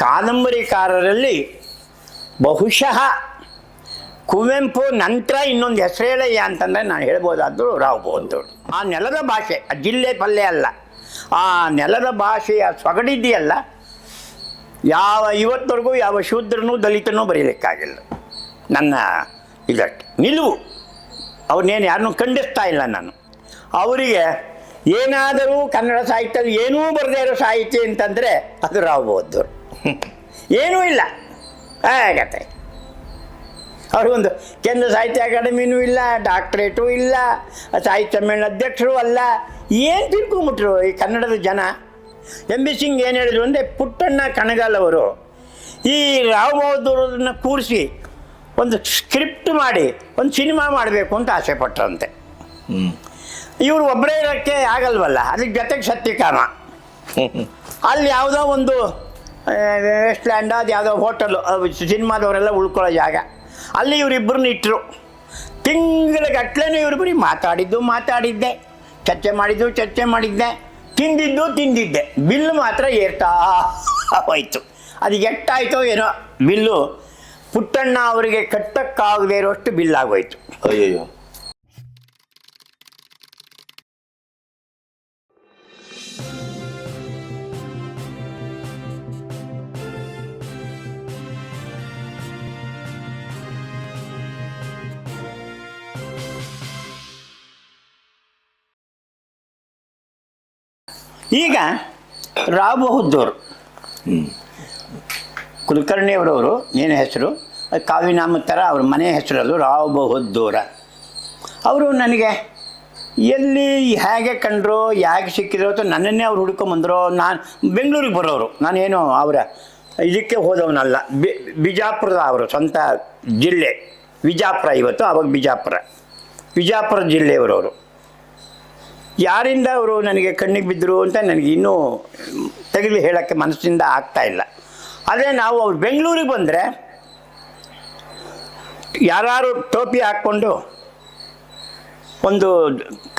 ಕಾದಂಬರಿಕಾರರಲ್ಲಿ ಬಹುಶಃ ಕುವೆಂಪು ನಂತರ ಇನ್ನೊಂದು ಹೆಸರೇಳಯ್ಯ ಅಂತಂದರೆ ನಾನು ಹೇಳ್ಬೋದಾದರೂ ರಾವ್ ಬಹದ್ದೂರ್. ಆ ನೆಲದ ಭಾಷೆ, ಆ ಜಿಲ್ಲೆ ಪಲ್ಲೆ ಅಲ್ಲ, ಆ ನೆಲದ ಭಾಷೆಯ ಸೊಗಡಿದೆಯಲ್ಲ, ಇವತ್ತವರೆಗೂ ಯಾವ ಶೂದ್ರನೂ ದಲಿತನೂ ಬರೀಲಿಕ್ಕಾಗಿಲ್ಲ. ನನ್ನ ಇದಷ್ಟು ನಿಲುವು, ಅವ್ರನ್ನೇನು ಯಾರನ್ನೂ ಖಂಡಿಸ್ತಾ ಇಲ್ಲ ನಾನು. ಅವರಿಗೆ ಏನಾದರೂ ಕನ್ನಡ ಸಾಹಿತ್ಯದಲ್ಲಿ ಏನೂ ಬರದೇ ಇರೋ ಸಾಹಿತ್ಯ ಅಂತಂದರೆ ಅದು ರಾವ್ ಬಹದ್ದೂರ್. ಏನೂ ಇಲ್ಲ ಆಗತ್ತೆ. ಅವ್ರಿಗೊಂದು ಕೇಂದ್ರ ಸಾಹಿತ್ಯ ಅಕಾಡೆಮಿನೂ ಇಲ್ಲ, ಡಾಕ್ಟ್ರೇಟು ಇಲ್ಲ, ಸಾಹಿತ್ಯ ಸಮ್ಮೇಳನ ಅಧ್ಯಕ್ಷರು ಅಲ್ಲ. ಏನು ತಿಳ್ಕೊಂಬಿಟ್ರು ಈ ಕನ್ನಡದ ಜನ. ಎಂ ಬಿ ಸಿಂಗ್ ಏನು ಹೇಳಿದ್ರು ಅಂದರೆ, ಪುಟ್ಟಣ್ಣ ಕಣಗಾಲ್ ಅವರು ಈ ರಾವ್ ಬಹದ್ದೂರನ್ನ ಕೂರಿಸಿ ಒಂದು ಸ್ಕ್ರಿಪ್ಟ್ ಮಾಡಿ ಒಂದು ಸಿನಿಮಾ ಮಾಡಬೇಕು ಅಂತ ಆಸೆ ಪಟ್ಟರಂತೆ. ಇವರು ಒಬ್ಬರೇ ಇರೋಕ್ಕೆ ಆಗಲ್ವಲ್ಲ, ಅದಕ್ಕೆ ಜೊತೆಗೆ ಸತ್ಯಕಾಮ. ಅಲ್ಲಿ ಯಾವುದೋ ಒಂದು ವೆಸ್ಟ್ಲ್ಯಾಂಡ್, ಅದು ಯಾವುದೋ ಹೋಟೆಲು, ಸಿನಿಮಾದವರೆಲ್ಲ ಉಳ್ಕೊಳ್ಳೋ ಜಾಗ, ಅಲ್ಲಿ ಇವರಿಬ್ಬರನ್ನ ಇಟ್ಟರು. ತಿಂಗಳಿಗಟ್ಲೆ ಇವರು ಬರೀ ಮಾತಾಡಿದ್ದೆ, ಚರ್ಚೆ ಮಾಡಿದ್ದೆ, ತಿಂದಿದ್ದೆ. ಬಿಲ್ಲು ಮಾತ್ರ ಏರ್ತಾ ಹೋಯ್ತು. ಅದು ಎಷ್ಟಾಯಿತೋ ಏನೋ ಬಿಲ್ಲು, ಪುಟ್ಟಣ್ಣ ಅವರಿಗೆ ಕಟ್ಟಕ್ಕಾಗದೇ ಇರೋಷ್ಟು ಬಿಲ್ಲಾಗೋಯ್ತು. ಅಯ್ಯಯ್ಯೋ. ಈಗ ರಾವ್ ಬಹದ್ದೂರ್ ಕುಲಕರ್ಣಿಯವರವರು ಏನು ಹೆಸರು, ಕಾವ್ಯನಾಮ ಥರ ಅವ್ರ ಮನೆ ಹೆಸರಲ್ಲೂ ರಾವ್ ಬಹದ್ದೂರ. ಅವರು ನನಗೆ ಎಲ್ಲಿ ಹೇಗೆ ಕಂಡ್ರೋ, ಹೇಗೆ ಸಿಕ್ಕಿದ್ರು ಅಥವಾ ನನ್ನನ್ನೇ ಅವ್ರು ಹುಡ್ಕೊಂಬಂದರು. ನಾನು ಬೆಂಗಳೂರಿಗೆ ಬರೋರು, ನಾನೇನು ಅವರ ಇದಕ್ಕೆ ಹೋದವನಲ್ಲ. ಬಿಜಾಪುರದ ಅವರು ಸ್ವಂತ ಜಿಲ್ಲೆ ವಿಜಾಪುರ, ಇವತ್ತು ಆವಾಗ ವಿಜಾಪುರ ಜಿಲ್ಲೆಯವರವರು. ಯಾರಿಂದ ಅವರು ನನಗೆ ಕಣ್ಣಿಗೆ ಬಿದ್ದರು ಅಂತ ನನಗೆ ಇನ್ನೂ ತೆಗೆದು ಹೇಳೋಕ್ಕೆ ಮನಸ್ಸಿಂದ ಆಗ್ತಾಯಿಲ್ಲ. ಆದರೆ ನಾವು ಅವ್ರು ಬೆಂಗಳೂರಿಗೆ ಬಂದರೆ ಯಾರು ಟೋಪಿ ಹಾಕ್ಕೊಂಡು ಒಂದು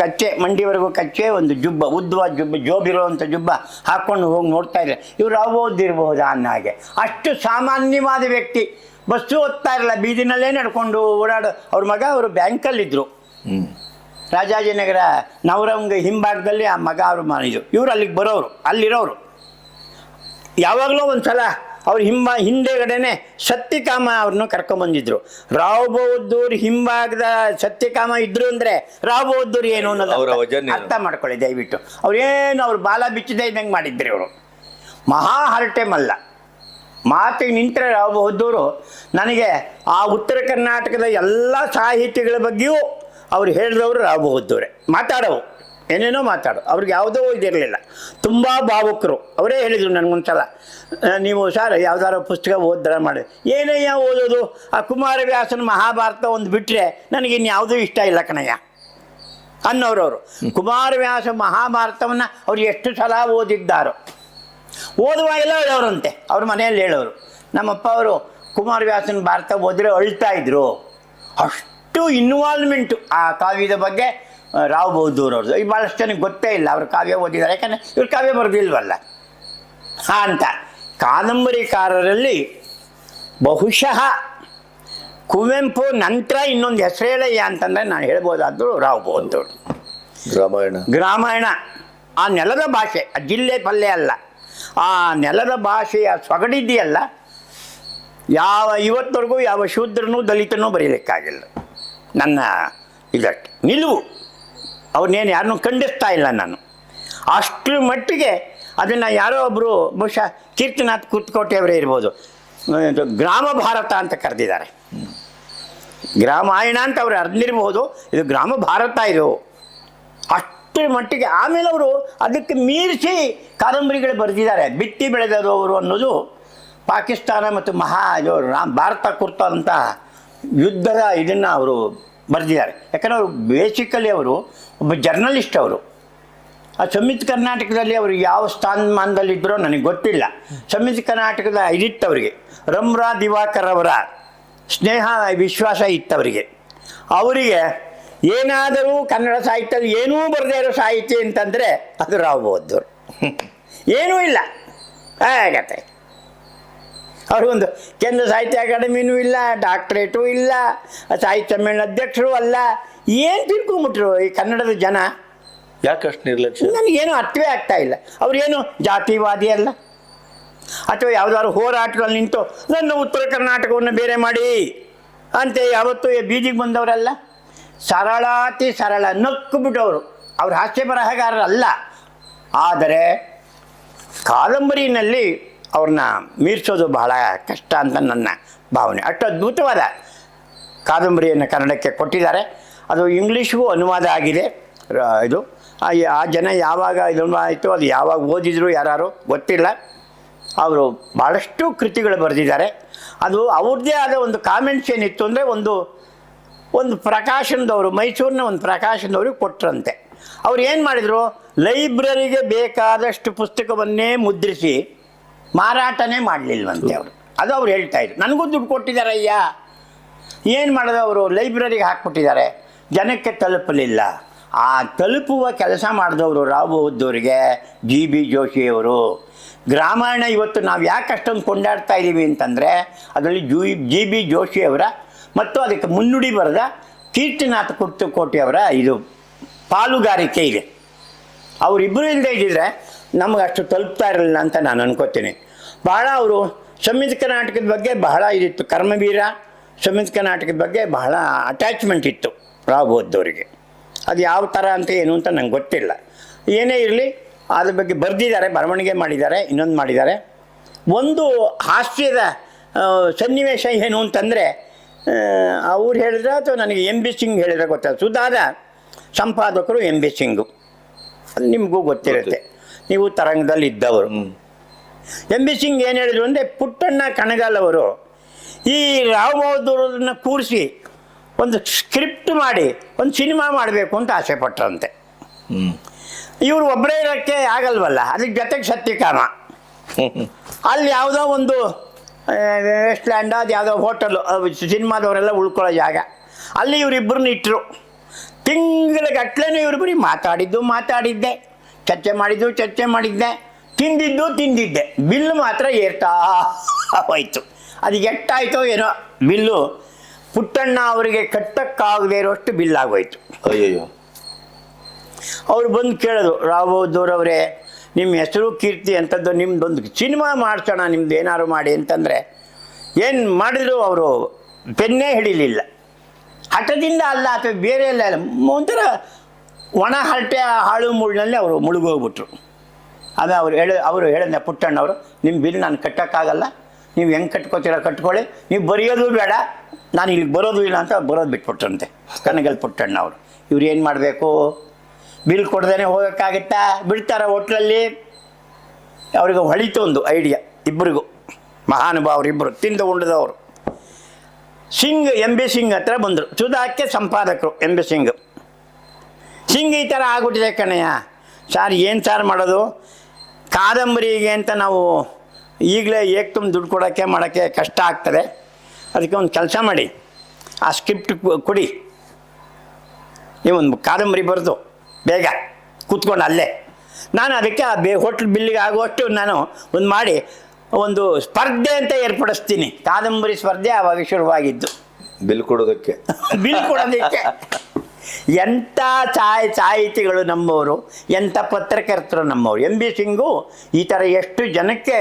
ಕಚ್ಚೆ, ಮಂಡಿವರೆಗೂ ಕಚ್ಚೆ, ಒಂದು ಜುಬ್ಬ, ಉದ್ದವಾದ ಜುಬ್ಬ, ಜೋಬಿರುವಂಥ ಜುಬ್ಬ ಹಾಕ್ಕೊಂಡು ಹೋಗಿ ನೋಡ್ತಾ ಇದ್ದಾರೆ. ಇವರು ರಾವ್ ಬಹದ್ದೂರ್ ಅನ್ನೋ ಹಾಗೆ. ಅಷ್ಟು ಸಾಮಾನ್ಯವಾದ ವ್ಯಕ್ತಿ. ಬಸ್ಸು ಓದ್ತಾ ಇರಲ್ಲ, ಬೀದಿನಲ್ಲೇ ನಡ್ಕೊಂಡು ಓಡಾಡೋ. ಅವ್ರ ಮಗ ಅವರು ಬ್ಯಾಂಕಲ್ಲಿದ್ದರು, ರಾಜಾಜಿನಗರ ನವರಂಗ ಹಿಂಭಾಗದಲ್ಲಿ ಆ ಮಗ ಅವರು ಮಾಡಿದ್ರು. ಇವರು ಅಲ್ಲಿಗೆ ಬರೋರು, ಅಲ್ಲಿರೋರು. ಯಾವಾಗಲೂ ಒಂದು ಸಲ ಅವ್ರ ಹಿಂದೆಗಡೆನೆ ಸತ್ಯಕಾಮ ಅವ್ರನ್ನ ಕರ್ಕೊಂಬಂದಿದ್ರು. ರಾವ್ ಬಹದ್ದೂರ್ ಹಿಂಭಾಗದ ಸತ್ಯಕಾಮ ಇದ್ರು ಅಂದರೆ ರಾವ್ ಬಹದ್ದೂರ್ ಏನು ಅನ್ನೋದು ಅರ್ಥ ಮಾಡ್ಕೊಳ್ಳಿ ದಯವಿಟ್ಟು. ಅವ್ರು ಬಾಲ ಬಿಚ್ಚದೆ ಇದ್ದಂಗೆ ಮಾಡಿದ್ರಿ ಅವರು. ಮಹಾ ಹರಟೆ ಮಲ್ಲ. ಮಾತಿಗೆ ನಿಂತರೆ ರಾವ್ ಬಹದ್ದೂರು ನನಗೆ ಆ ಉತ್ತರ ಕರ್ನಾಟಕದ ಎಲ್ಲ ಸಾಹಿತಿಗಳ ಬಗ್ಗೆಯೂ ಅವ್ರು ಹೇಳಿದವರು ರಾವ್ ಬಹದ್ದೂರೇ. ಮಾತಾಡೋವು ಏನೇನೋ ಅವ್ರಿಗೆ ಯಾವುದೋ ಇದಿರಲಿಲ್ಲ. ತುಂಬ ಭಾವುಕರು. ಅವರೇ ಹೇಳಿದರು ನನಗೊಂದ್ಸಲ, ನೀವು ಸರ್ ಯಾವ್ದಾರು ಪುಸ್ತಕ ಓದಿದ್ರೆ ಮಾಡಿ. ಏನಯ್ಯ ಓದೋದು, ಆ ಕುಮಾರವ್ಯಾಸನ ಮಹಾಭಾರತ ಒಂದು ಬಿಟ್ಟರೆ ನನಗಿನ್ಯಾವುದೂ ಇಷ್ಟ ಇಲ್ಲ ಕಣಯ್ಯ ಅನ್ನೋರವರು. ಕುಮಾರವ್ಯಾಸ ಮಹಾಭಾರತವನ್ನು ಅವ್ರು ಎಷ್ಟು ಸಲ ಓದಿದ್ದಾರೋ. ಓದುವಾಗೆಲ್ಲ ಹೇಳೋರಂತೆ, ಅವ್ರ ಮನೆಯಲ್ಲಿ ಹೇಳೋರು. ನಮ್ಮಪ್ಪ ಅವರು ಕುಮಾರವ್ಯಾಸನ ಭಾರತ ಓದಿದ್ರೆ ಅಳ್ತಾ ಇದ್ರು. ಅಷ್ಟು ಇನ್ವಾಲ್ವ್ಮೆಂಟು ಆ ಕಾವ್ಯದ ಬಗ್ಗೆ ರಾವ್ ಬಹದ್ದೂರ್ ಅವ್ರದ್ದು. ಈ ಭಾಳಷ್ಟು ಜನಕ್ಕೆ ಗೊತ್ತೇ ಇಲ್ಲ ಅವರು ಕಾವ್ಯ ಓದಿದ್ದಾರೆ, ಯಾಕಂದರೆ ಇವ್ರು ಕಾವ್ಯ ಬರೆದಿಲ್ವಲ್ಲ ಅಂತ. ಕಾದಂಬರಿಕಾರರಲ್ಲಿ ಬಹುಶಃ ಕುವೆಂಪು ನಂತರ ಇನ್ನೊಂದು ಹೆಸರೇಳಯ್ಯ ಅಂತಂದರೆ ನಾನು ಹೇಳ್ಬೋದಾದರೂ ರಾವ್ ಬಹದ್ದೂರ್. ಗ್ರಾಮಾಯಣ ಆ ನೆಲದ ಭಾಷೆ, ಆ ಜಿಲ್ಲೆ ಪಲ್ಲೆ ಅಲ್ಲ, ಆ ನೆಲದ ಭಾಷೆಯ ಸೊಗಡಿದೆಯಲ್ಲ, ಇವತ್ತವರೆಗೂ ಯಾವ ಶೂದ್ರನೂ ದಲಿತನೂ ಬರೀಲಿಕ್ಕಾಗಿಲ್ಲ. ನನ್ನ ಇದಷ್ಟು ನಿಲುವು, ಅವ್ರನ್ನೇನು ಯಾರನ್ನೂ ಖಂಡಿಸ್ತಾ ಇಲ್ಲ ನಾನು. ಅಷ್ಟರ ಮಟ್ಟಿಗೆ ಅದನ್ನು ಯಾರೋ ಒಬ್ಬರು, ಬಹುಶಃ ಕೀರ್ತಿನಾಥ್ ಕುರ್ತಕೋಟೆಯವರೇ ಇರ್ಬೋದು, ಗ್ರಾಮ ಭಾರತ ಅಂತ ಕರೆದಿದ್ದಾರೆ. ಗ್ರಾಮಾಯಣ ಅಂತ ಅವ್ರು ಅರ್ದಿರ್ಬೋದು, ಇದು ಗ್ರಾಮ ಭಾರತ ಇದು. ಅಷ್ಟರ ಮಟ್ಟಿಗೆ ಆಮೇಲೆ ಅವರು ಅದಕ್ಕೆ ಮೀರಿಸಿ ಕಾದಂಬರಿಗಳು ಬರೆದಿದ್ದಾರೆ. ಬಿತ್ತಿ ಬೆಳೆದವರು ಅನ್ನೋದು ಪಾಕಿಸ್ತಾನ ಮತ್ತು ಭಾರತ ಕುರಿತಂಥ ಯುದ್ಧದ ಇದನ್ನು ಅವರು ಬರೆದಿದ್ದಾರೆ. ಯಾಕಂದರೆ ಅವರು ಬೇಸಿಕಲಿ ಅವರು ಒಬ್ಬ ಜರ್ನಲಿಸ್ಟ್. ಅವರು ಆ ಸಂಯುಕ್ತ ಕರ್ನಾಟಕದಲ್ಲಿ ಅವರು ಯಾವ ಸ್ಥಾನಮಾನದಲ್ಲಿದ್ದರೋ ನನಗೆ ಗೊತ್ತಿಲ್ಲ. ಸಂಯುಕ್ತ ಕರ್ನಾಟಕದ ಇದಿತ್ತವರಿಗೆ, ರಮ್ರಾ ದಿವಾಕರ್ ಅವರ ಸ್ನೇಹ ವಿಶ್ವಾಸ ಇತ್ತವರಿಗೆ. ಅವರಿಗೆ ಏನಾದರೂ ಕನ್ನಡ ಸಾಹಿತ್ಯದಲ್ಲಿ ಏನೂ ಬರದೇ ಇರೋ ಸಾಹಿತ್ಯ ಅಂತಂದರೆ ಅದು ರಾವ್ ಬಹದ್ದೂರ್. ಏನೂ ಇಲ್ಲ ಆಗತ್ತೆ. ಅವ್ರಿಗೊಂದು ಕೇಂದ್ರ ಸಾಹಿತ್ಯ ಅಕಾಡೆಮಿನೂ ಇಲ್ಲ, ಡಾಕ್ಟ್ರೇಟು ಇಲ್ಲ, ಸಾಹಿತ್ಯ ಸಮ್ಮೇಳನ ಅಧ್ಯಕ್ಷರು ಅಲ್ಲ. ಏನು ತಿಳ್ಕೊಂಬಿಟ್ರು ಈ ಕನ್ನಡದ ಜನ? ಯಾಕಷ್ಟು ನಿರ್ಲಕ್ಷ್ಯ? ನನಗೇನು ಅರ್ಥವೇ ಆಗ್ತಾ ಇಲ್ಲ. ಅವ್ರೇನು ಜಾತಿವಾದಿ ಅಲ್ಲ, ಅಥವಾ ಯಾವುದಾದ್ರು ಹೋರಾಟಗಳಲ್ಲಿ ನಿಂತು ನನ್ನ ಉತ್ತರ ಕರ್ನಾಟಕವನ್ನು ಬೇರೆ ಮಾಡಿ ಅಂತ ಯಾವತ್ತೂ ಬೀದಿಗೆ ಬಂದವರಲ್ಲ. ಸರಳಾತಿ ಸರಳ, ನಕ್ಕು ಬಿಟ್ಟವರು. ಅವ್ರು ಹಾಸ್ಯ ಬರಹಗಾರರಲ್ಲ. ಆದರೆ ಕಾದಂಬರಿನಲ್ಲಿ ಅವ್ರನ್ನ ಮೀರಿಸೋದು ಬಹಳ ಕಷ್ಟ ಅಂತ ನನ್ನ ಭಾವನೆ. ಅಷ್ಟು ಅದ್ಭುತವಾದ ಕಾದಂಬರಿಯನ್ನು ಕನ್ನಡಕ್ಕೆ ಕೊಟ್ಟಿದ್ದಾರೆ. ಅದು ಇಂಗ್ಲೀಷ್ಗೂ ಅನುವಾದ ಆಗಿದೆ. ಇದು ಆ ಜನ ಯಾವಾಗ ಇದನ್ನು ಆಯಿತು, ಅದು ಯಾವಾಗ ಓದಿದ್ರು ಯಾರು ಗೊತ್ತಿಲ್ಲ. ಅವರು ಭಾಳಷ್ಟು ಕೃತಿಗಳು ಬರೆದಿದ್ದಾರೆ. ಅದು ಅವ್ರದ್ದೇ ಆದ ಒಂದು ಕಾಮೆಂಟ್ಸ್ ಏನಿತ್ತು ಅಂದರೆ, ಒಂದು ಪ್ರಕಾಶನದವರು, ಮೈಸೂರಿನ ಒಂದು ಪ್ರಕಾಶನದವ್ರಿಗೆ ಕೊಟ್ಟರಂತೆ. ಅವ್ರು ಏನು ಮಾಡಿದರು, ಲೈಬ್ರರಿಗೆ ಬೇಕಾದಷ್ಟು ಪುಸ್ತಕವನ್ನೇ ಮುದ್ರಿಸಿ ಮಾರಾಟನೇ ಮಾಡಲಿಲ್ವಂತೆ ಅವರು. ಅದು ಅವ್ರು ಹೇಳ್ತಾಯಿದ್ರು. ನನಗೂ ದುಡ್ಡು ಕೊಟ್ಟಿದ್ದಾರಯ್ಯ. ಏನು ಮಾಡೋದು, ಅವರು ಲೈಬ್ರರಿಗೆ ಹಾಕ್ಬಿಟ್ಟಿದ್ದಾರೆ, ಜನಕ್ಕೆ ತಲುಪಲಿಲ್ಲ. ಆ ತಲುಪುವ ಕೆಲಸ ಮಾಡಿದವರು ರಾವ್ ಬಹದ್ದೂರಿಗೆ GB ಜೋಶಿಯವರು. ಗ್ರಾಮಾಯಣ ಇವತ್ತು ನಾವು ಯಾಕೆ ಅಷ್ಟೊಂದು ಕೊಂಡಾಡ್ತಾ ಇದ್ದೀವಿ ಅಂತಂದರೆ, ಅದರಲ್ಲಿ GB ಜೋಶಿಯವರ ಮತ್ತು ಅದಕ್ಕೆ ಮುನ್ನುಡಿ ಬರೆದ ಕೀರ್ತಿನಾಥ ಕೋಟಿಯವರ ಇದು ಪಾಲುಗಾರಿಕೆ ಇದೆ. ಅವರಿಬ್ಬರು ಇಲ್ಲದೆ ಇದ್ದಿದ್ರೆ ನಮಗೆ ಅಷ್ಟು ತಲುಪ್ತಾ ಇರಲಿಲ್ಲ ಅಂತ ನಾನು ಅನ್ಕೋತೀನಿ. ಭಾಳ ಅವರು ಸಂಯುಕ್ತ ಕರ್ನಾಟಕದ ಬಗ್ಗೆ ಬಹಳ ಇದಿತ್ತು. ಕರ್ಮವೀರ ಸಂಯುಕ್ತ ಕರ್ನಾಟಕದ ಬಗ್ಗೆ ಬಹಳ ಅಟ್ಯಾಚ್ಮೆಂಟ್ ಇತ್ತು ರಾವ್ ಬಹದ್ದೂರಿಗೆ. ಅದು ಯಾವ ಥರ ಅಂತ ಏನು ಅಂತ ನಂಗೆ ಗೊತ್ತಿಲ್ಲ. ಏನೇ ಇರಲಿ, ಅದ್ರ ಬಗ್ಗೆ ಬರೆದಿದ್ದಾರೆ, ಬರವಣಿಗೆ ಮಾಡಿದ್ದಾರೆ, ಇನ್ನೊಂದು ಮಾಡಿದ್ದಾರೆ. ಒಂದು ಹಾಸ್ಯದ ಸನ್ನಿವೇಶ ಏನು ಅಂತಂದರೆ, ಅವ್ರು ಹೇಳಿದ್ರೆ ಅಥವಾ ನನಗೆ MB ಸಿಂಗ್ ಹೇಳಿದ್ರೆ ಗೊತ್ತಾಗ, ಸುಧಾದ ಸಂಪಾದಕರು MB ಸಿಂಗು, ಅದು ನಿಮಗೂ ಗೊತ್ತಿರುತ್ತೆ, ನೀವು ತರಂಗದಲ್ಲಿ ಇದ್ದವರು. MB ಸಿಂಗ್ ಏನು ಹೇಳಿದ್ರು ಅಂದರೆ, ಪುಟ್ಟಣ್ಣ ಕಣಗಾಲ್ ಅವರು ಈ ರಾವ್ ಬಹದ್ದೂರನ್ನ ಕೂರಿಸಿ ಒಂದು ಸ್ಕ್ರಿಪ್ಟ್ ಮಾಡಿ ಒಂದು ಸಿನಿಮಾ ಮಾಡಬೇಕು ಅಂತ ಆಸೆ ಪಟ್ಟರಂತೆ. ಇವರು ಒಬ್ಬರೇ ಇರೋಕ್ಕೆ ಆಗಲ್ವಲ್ಲ, ಅದಕ್ಕೆ ಜೊತೆಗೆ ಸತ್ಯಕಾಮ. ಅಲ್ಲಿ ಯಾವುದೋ ಒಂದು ವೆಸ್ಟ್ಲ್ಯಾಂಡ್, ಅದು ಯಾವುದೋ ಹೋಟೆಲು, ಸಿನಿಮಾದವರೆಲ್ಲ ಉಳ್ಕೊಳ್ಳೋ ಜಾಗ, ಅಲ್ಲಿ ಇವರಿಬ್ಬರನ್ನ ಇಟ್ಟರು. ತಿಂಗಳಗಟ್ಲೆನೂ ಇವರು ಬರೀ ಮಾತಾಡಿದ್ದೆ, ಚರ್ಚೆ ಮಾಡಿದ್ದೆ, ತಿಂದಿದ್ದೆ. ಬಿಲ್ಲು ಮಾತ್ರ ಏರ್ತಾ ಹೋಯ್ತು. ಅದು ಎಷ್ಟಾಯಿತೋ ಏನೋ ಬಿಲ್ಲು, ಪುಟ್ಟಣ್ಣ ಅವರಿಗೆ ಕಟ್ಟಕ್ಕಾಗದೇ ಇರೋಷ್ಟು ಬಿಲ್ಲಾಗೋಯ್ತು. ಅಯ್ಯಯ್ಯೋ. ಅವರು ಬಂದು ಕೇಳೋದು, ರಾವ್ ಬಹದ್ದೂರವರೇ, ನಿಮ್ಮ ಹೆಸರು ಕೀರ್ತಿ ಅಂಥದ್ದು, ನಿಮ್ಮದೊಂದು ಸಿನಿಮಾ ಮಾಡಿಸೋಣ, ನಿಮ್ದು ಏನಾದ್ರು ಮಾಡಿ ಅಂತಂದರೆ ಏನು ಮಾಡಿದ್ರು ಅವರು ಪೆನ್ನೇ ಹಿಡಿಲಿಲ್ಲ. ಹಠದಿಂದ ಅಲ್ಲ ಅಥವಾ ಬೇರೆ ಎಲ್ಲ ಒಂಥರ ಒಣ ಹರಟೆ ಹಾಳು ಮುಳ್ಳಿನಲ್ಲಿ ಅವರು ಮುಳುಗೋಗ್ಬಿಟ್ರು. ಅದು ಅವರು ಹೇಳಿದ ಪುಟ್ಟಣ್ಣವರು, ನಿಮ್ಮ ಬಿಲ್ ನಾನು ಕಟ್ಟೋಕ್ಕಾಗಲ್ಲ, ನೀವು ಹೆಂಗೆ ಕಟ್ಕೋತೀರೋ ಕಟ್ಕೊಳ್ಳಿ, ನೀವು ಬರೆಯೋದು ಬೇಡ, ನಾನು ಇಲ್ಲಿಗೆ ಬರೋದು ಇಲ್ಲ ಅಂತ ಬರೋದು ಬಿಟ್ಬಿಟ್ರಂತೆ ಕನಗಲ್ ಪುಟ್ಟಣ್ಣ ಅವರು. ಇವ್ರು ಏನು ಮಾಡಬೇಕು, ಬಿಲ್ ಕೊಡ್ದೇ ಹೋಗೋಕ್ಕಾಗುತ್ತಾ? ಬಿಡ್ತಾರ ಹೋಟ್ಲಲ್ಲಿ? ಅವ್ರಿಗೆ ಹೊಳಿತು ಒಂದು ಐಡಿಯಾ, ಇಬ್ಬರಿಗೂ ಮಹಾನುಭಾವರು, ಇಬ್ಬರು ತಿಂದು ಉಂಡದವರು. ಸಿಂಗ್ MB ಸಿಂಗ್ ಹತ್ರ ಬಂದರು, ಸುಧಾಕ್ಕೆ ಸಂಪಾದಕರು MB ಸಿಂಗ್. ಈ ಥರ ಆಗ್ಬಿಟ್ಟಿದೆ ಕಣಯ್ಯ ಸಾರ್, ಏನು ಸಾರ್ ಮಾಡೋದು, ಕಾದಂಬರಿಗೆ ಅಂತ ನಾವು ಈಗಲೇ ತುಂಬ ದುಡ್ಡು ಮಾಡೋಕ್ಕೆ ಕಷ್ಟ ಆಗ್ತದೆ. ಅದಕ್ಕೆ ಒಂದು ಕೆಲಸ ಮಾಡಿ, ಆ ಸ್ಕ್ರಿಪ್ಟ್ ಕೊಡಿ, ನೀವೊಂದು ಕಾದಂಬರಿ ಬರೆದು ಬೇಗ ಕೂತ್ಕೊಂಡು ಅಲ್ಲೇ, ನಾನು ಅದಕ್ಕೆ ಆ ಹೋಟ್ಲ್ ಬಿಲ್ಲಿಗೆ ಆಗುವಷ್ಟು ನಾನು ಒಂದು ಸ್ಪರ್ಧೆ ಅಂತ ಏರ್ಪಡಿಸ್ತೀನಿ. ಕಾದಂಬರಿ ಸ್ಪರ್ಧೆ ಆವಾಗ ಶುರುವಾಗಿದ್ದು. ಬಿಲ್ ಕೊಡೋದಕ್ಕೆ ಎಂಥ ಸಾಹಿತಿಗಳು ನಮ್ಮವರು, ಎಂಥ ಪತ್ರಕರ್ತರು ನಮ್ಮವರು. MB ಸಿಂಗು ಈ ಥರ ಎಷ್ಟು ಜನಕ್ಕೆ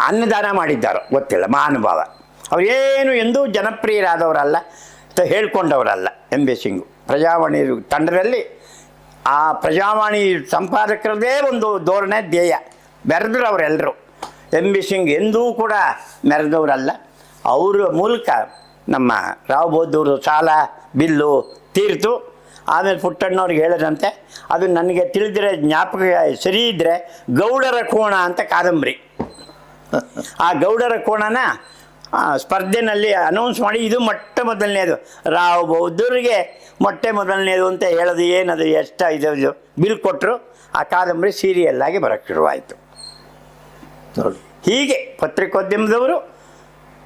ಅನ್ನದಾನ ಮಾಡಿದ್ದಾರೋ ಗೊತ್ತಿಲ್ಲ, ಮಹಾನುಭಾವ. ಅವರೇನು ಎಂದೂ ಜನಪ್ರಿಯರಾದವರಲ್ಲ, ಹೇಳ್ಕೊಂಡವರಲ್ಲ. MB ಸಿಂಗು ಪ್ರಜಾವಾಣಿ ತಂಡದಲ್ಲಿ ಆ ಪ್ರಜಾವಾಣಿ ಸಂಪಾದಕರದೇ ಒಂದು ಧೋರಣೆ, ಧ್ಯೇಯ ಮೆರೆದ್ರು ಅವರೆಲ್ಲರೂ. MB ಸಿಂಗ್ ಎಂದೂ ಕೂಡ ಮೆರೆದವರಲ್ಲ. ಅವರ ಮೂಲಕ ನಮ್ಮ ರಾವ್ ಬಹದ್ದೂರು ಸಾಲ ಬಿಲ್ಲು ತೀರ್ತು. ಆಮೇಲೆ ಪುಟ್ಟಣ್ಣವ್ರಿಗೆ ಹೇಳಿದಂತೆ, ಅದು ನನಗೆ ತಿಳಿದಿರೋ ಜ್ಞಾಪಕ ಸರಿ ಇದ್ದರೆ ಗೌಡರ ಕೋಣ ಅಂತ ಕಾದಂಬರಿ. ಆ ಗೌಡರ ಕೋಣನ ಸ್ಪರ್ಧೆನಲ್ಲಿ ಅನೌನ್ಸ್ ಮಾಡಿ, ಇದು ಮೊಟ್ಟ ಮೊದಲನೇದು ರಾವ್ ಬಹದ್ದೂರಿಗೆ ಮೊದಲನೇದು ಅಂತ ಹೇಳೋದು. ಏನದು ಎಷ್ಟು ಇದು ಬಿಲ್ ಕೊಟ್ಟರು, ಆ ಕಾದಂಬರಿ ಸೀರಿಯಲ್ಲಾಗಿ ಬರೋಕ್ಕೆ ಶುರುವಾಯಿತು. ಹೀಗೆ ಪತ್ರಿಕೋದ್ಯಮದವರು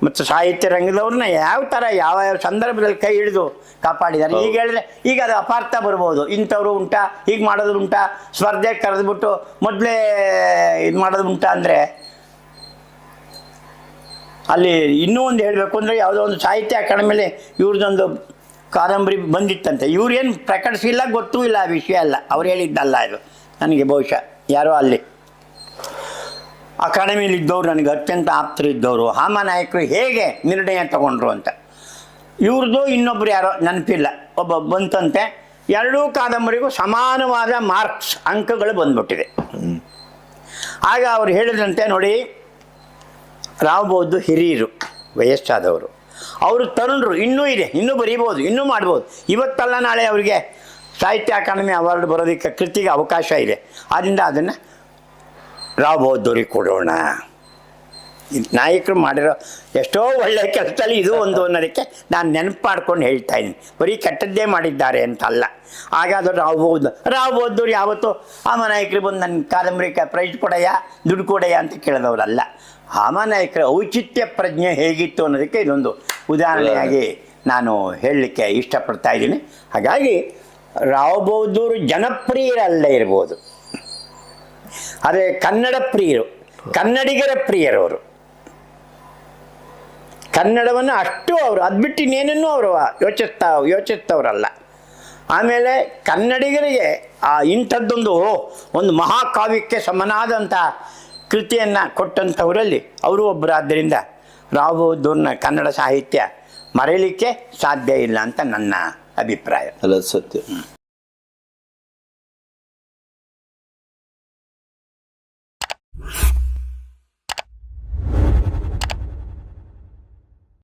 ಮತ್ತು ಸಾಹಿತ್ಯ ರಂಗದವ್ರನ್ನ ಯಾವ ಥರ ಯಾವ ಸಂದರ್ಭದಲ್ಲಿ ಕೈ ಹಿಡಿದು ಕಾಪಾಡಿದ್ದಾರೆ. ಈಗ ಹೇಳಿದ್ರೆ ಈಗ ಅದು ಅಪಾರ್ಥ ಬರ್ಬೋದು, ಇಂಥವ್ರು ಉಂಟಾ, ಹೀಗೆ ಮಾಡೋದು ಉಂಟಾ, ಸ್ಪರ್ಧೆ ಕರೆದ್ಬಿಟ್ಟು ಮೊದಲೇ ಇದು ಮಾಡೋದು ಉಂಟಾ ಅಂದರೆ ಅಲ್ಲಿ ಇನ್ನೂ ಒಂದು ಹೇಳಬೇಕು ಅಂದರೆ ಯಾವುದೋ ಒಂದು ಸಾಹಿತ್ಯ ಅಕಾಡೆಮಿಲಿ ಇವ್ರದ್ದೊಂದು ಕಾದಂಬರಿ ಬಂದಿತ್ತಂತೆ. ಇವ್ರೇನು ಪ್ರಕಟಿಸಿಲ್ಲ, ಗೊತ್ತೂ ಇಲ್ಲ, ಆ ವಿಷಯ ಅಲ್ಲ, ಅವ್ರು ಹೇಳಿದ್ದಲ್ಲ ಇದು ನನಗೆ. ಬಹುಶಃ ಯಾರೋ ಅಲ್ಲಿ ಅಕಾಡೆಮಿಲಿ ಇದ್ದವ್ರು, ನನಗೆ ಅತ್ಯಂತ ಆಪ್ತರಿದ್ದವರು, ಹಾಮಾನಾಯಕರು ಹೇಗೆ ನಿರ್ಣಯ ತಗೊಂಡ್ರು ಅಂತ. ಇವ್ರದ್ದು ಇನ್ನೊಬ್ರು ಯಾರೋ ನೆನಪಿಲ್ಲ, ಒಬ್ಬ ಬಂತಂತೆ. ಎರಡೂ ಕಾದಂಬರಿಗೂ ಸಮಾನವಾದ ಮಾರ್ಕ್ಸ್, ಅಂಕಗಳು ಬಂದ್ಬಿಟ್ಟಿದೆ. ಆಗ ಅವ್ರು ಹೇಳಿದಂತೆ, ನೋಡಿ ರಾವ್ ಬೌದ್ಧ ಹಿರಿಯರು, ವಯಸ್ಸಾದವರು, ಅವರು ತರುಣರು, ಇನ್ನೂ ಇದೆ, ಇನ್ನೂ ಬರೀಬೋದು, ಇನ್ನೂ ಮಾಡ್ಬೋದು. ಇವತ್ತಲ್ಲ ನಾಳೆ ಅವರಿಗೆ ಸಾಹಿತ್ಯ ಅಕಾಡೆಮಿ ಅವಾರ್ಡ್ ಬರೋದಕ್ಕೆ ಕೃತಿಗೆ ಅವಕಾಶ ಇದೆ. ಆದ್ದರಿಂದ ಅದನ್ನು ರಾವ್ ಬೌದ್ಧರಿಗೆ ಕೊಡೋಣ. ನಾಯಕರು ಮಾಡಿರೋ ಎಷ್ಟೋ ಒಳ್ಳೆಯ ಕೆಲಸದಲ್ಲಿ ಇದು ಒಂದು ಅನ್ನೋದಕ್ಕೆ ನಾನು ನೆನಪು ಮಾಡ್ಕೊಂಡು ಹೇಳ್ತಾ ಇದ್ದೀನಿ. ಬರೀ ಕೆಟ್ಟದ್ದೇ ಮಾಡಿದ್ದಾರೆ ಅಂತಲ್ಲ. ಹಾಗಾದ್ರೆ ರಾವ್ ಬೌದ್ಧರು ಯಾವತ್ತೂ ಹಾಮಾನಾಯಕರು ಬಂದು ನನ್ನ ಕಾದಂಬರಿಗೆ ಪ್ರೈಸ್ ಕೊಡಯ್ಯ, ದುಡ್ಡು ಕೊಡಯ್ಯ ಅಂತ ಕೇಳಿದವರಲ್ಲ. ಹಾಮಾನಾಯಕರ ಔಚಿತ್ಯ ಪ್ರಜ್ಞೆ ಹೇಗಿತ್ತು ಅನ್ನೋದಕ್ಕೆ ಇದೊಂದು ಉದಾಹರಣೆಯಾಗಿ ನಾನು ಹೇಳಲಿಕ್ಕೆ ಇಷ್ಟಪಡ್ತಾ ಇದ್ದೀನಿ. ಹಾಗಾಗಿ ರಾವ್ ಬೌದ್ಧರು ಜನಪ್ರಿಯರಲ್ಲ ಇರ್ಬೋದು, ಆದರೆ ಕನ್ನಡ ಪ್ರಿಯರು, ಕನ್ನಡಿಗರ ಪ್ರಿಯರವರು. ಕನ್ನಡವನ್ನು ಅಷ್ಟು ಅವರು ಅದು ಬಿಟ್ಟು ಇನ್ನೇನನ್ನೂ ಅವರು ಯೋಚಿಸ್ತವರಲ್ಲ. ಆಮೇಲೆ ಕನ್ನಡಿಗರಿಗೆ ಇಂಥದ್ದೊಂದು ಒಂದು ಮಹಾಕಾವ್ಯಕ್ಕೆ ಸಮನಾದಂಥ ಕೃತಿಯನ್ನು ಕೊಟ್ಟಂಥವರಲ್ಲಿ ಅವರು ಒಬ್ಬರಾದ್ದರಿಂದ ರಾವ್ ಬೌದ್ಧರನ್ನ ಕನ್ನಡ ಸಾಹಿತ್ಯ ಮರೆಯಲಿಕ್ಕೆ ಸಾಧ್ಯ ಇಲ್ಲ ಅಂತ ನನ್ನ ಅಭಿಪ್ರಾಯ. ಅಲ್ಲ, ಸತ್ಯ.